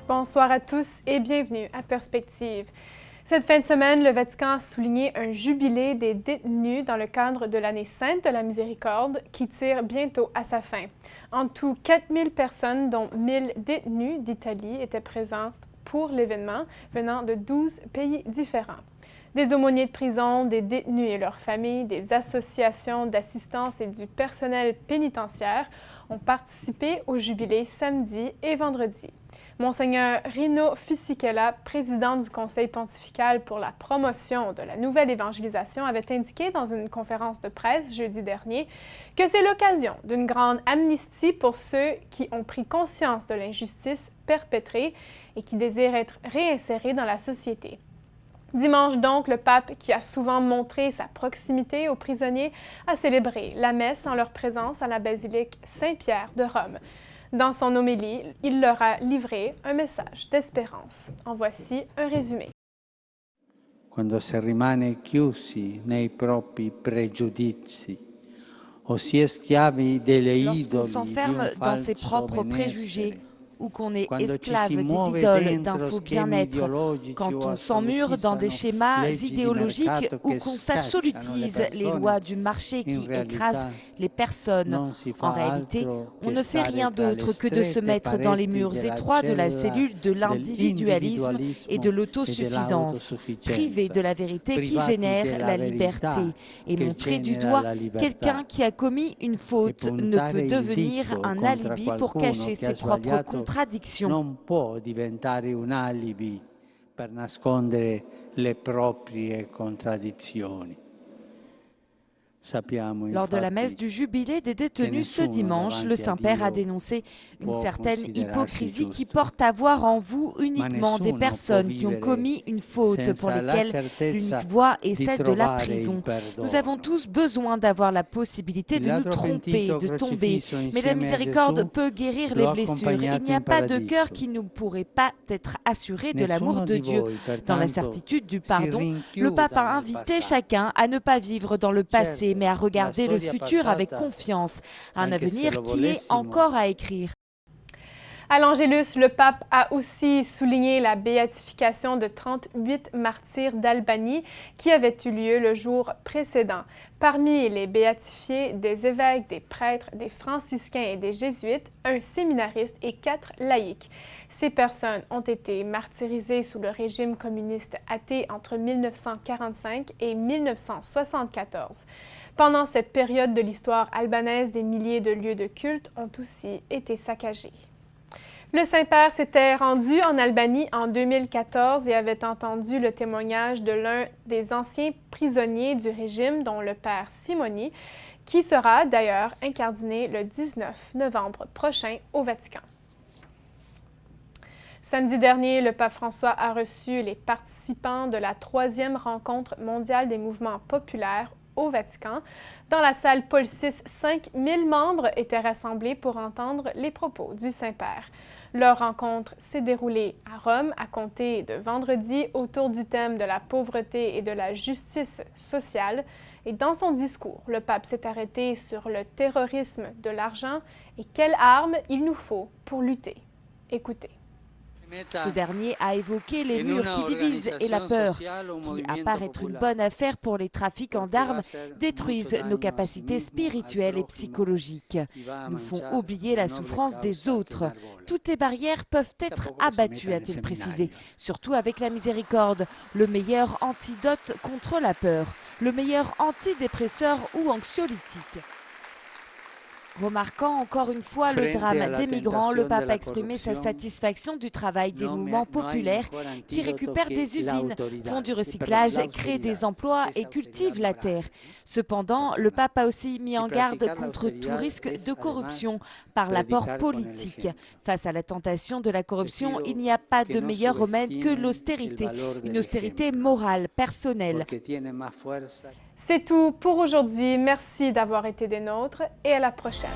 Bonsoir à tous et bienvenue à Perspective. Cette fin de semaine, le Vatican a souligné un jubilé des détenus dans le cadre de l'année sainte de la miséricorde qui tire bientôt à sa fin. En tout, 4000 personnes, dont 1000 détenus d'Italie, étaient présentes pour l'événement, venant de 12 pays différents. Des aumôniers de prison, des détenus et leurs familles, des associations d'assistance et du personnel pénitentiaire ont participé au jubilé samedi et vendredi. Monseigneur Rino Fisichella, président du Conseil pontifical pour la promotion de la nouvelle évangélisation, avait indiqué dans une conférence de presse jeudi dernier que c'est l'occasion d'une grande amnistie pour ceux qui ont pris conscience de l'injustice perpétrée et qui désirent être réinsérés dans la société. Dimanche donc, le pape, qui a souvent montré sa proximité aux prisonniers, a célébré la messe en leur présence à la basilique Saint-Pierre de Rome. Dans son homélie, il leur a livré un message d'espérance. En voici un résumé. Quando si rimane chiusi nei propri pregiudizi o si è schiavi delle idoli Lorsqu'on s'enferme dans ses propres préjugés ou qu'on est esclave des muove idoles dentro d'un faux schemi bien-être, ideologici quand o on s'emmure dans des schémas leggi di idéologiques mercato ou che qu'on scacciano s'absolutise le les persone, lois du marché qui in realtà écrasent les personnes. non si fa En réalité, altro on che ne fait stare rien tra le d'autre que de se strette mettre dans les pareti murs della étroits de la cella cellule de l'individualisme et de l'autosuffisance, privé de la vérité qui génère la liberté, et montrer du doigt quelqu'un qui a commis une faute ne peut devenir un alibi pour cacher ses propres contradictions. Non può diventare un alibi per nascondere le proprie contraddizioni. Lors de la messe du jubilé des détenus ce dimanche, le Saint-Père a dénoncé une certaine hypocrisie qui porte à voir en vous uniquement des personnes qui ont commis une faute pour lesquelles l'unique voie est celle de la prison. Nous avons tous besoin d'avoir la possibilité de nous tromper, de tomber, mais la miséricorde peut guérir les blessures. Il n'y a pas de cœur qui ne pourrait pas être assuré de l'amour de Dieu. Dans la certitude du pardon, le pape a invité chacun à ne pas vivre dans le passé, mais à regarder le futur avec confiance, un avenir qui est encore à écrire. À l'Angélus, le pape a aussi souligné la béatification de 38 martyrs d'Albanie qui avait eu lieu le jour précédent. Parmi les béatifiés, des évêques, des prêtres, des franciscains et des jésuites, un séminariste et 4 laïcs. Ces personnes ont été martyrisées sous le régime communiste athée entre 1945 et 1974. Pendant cette période de l'histoire albanaise, des milliers de lieux de culte ont aussi été saccagés. Le Saint-Père s'était rendu en Albanie en 2014 et avait entendu le témoignage de l'un des anciens prisonniers du régime, dont le père Simoni, qui sera d'ailleurs incardiné le 19 novembre prochain au Vatican. Samedi dernier, le pape François a reçu les participants de la 3e rencontre mondiale des mouvements populaires au Vatican. Dans la salle Paul VI, 5000 membres étaient rassemblés pour entendre les propos du Saint-Père. Leur rencontre s'est déroulée à Rome à compter de vendredi autour du thème de la pauvreté et de la justice sociale. Et dans son discours, le pape s'est arrêté sur le terrorisme de l'argent et quelles armes il nous faut pour lutter. Écoutez. Ce dernier a évoqué les murs qui divisent et la peur, qui, à part être une bonne affaire pour les trafiquants d'armes, détruisent nos capacités spirituelles et psychologiques, nous font oublier la souffrance des autres. Toutes les barrières peuvent être abattues, a-t-il précisé, surtout avec la miséricorde, le meilleur antidote contre la peur, le meilleur antidépresseur ou anxiolytique. Remarquant encore une fois le drame des migrants, le pape a exprimé sa satisfaction du travail des mouvements populaires qui récupèrent des usines, font du recyclage, créent des emplois et cultivent la terre. Cependant, le pape a aussi mis en garde contre tout risque de corruption par l'apport politique. Face à la tentation de la corruption, il n'y a pas de meilleur remède que l'austérité, une austérité morale, personnelle. C'est tout pour aujourd'hui. Merci d'avoir été des nôtres et à la prochaine.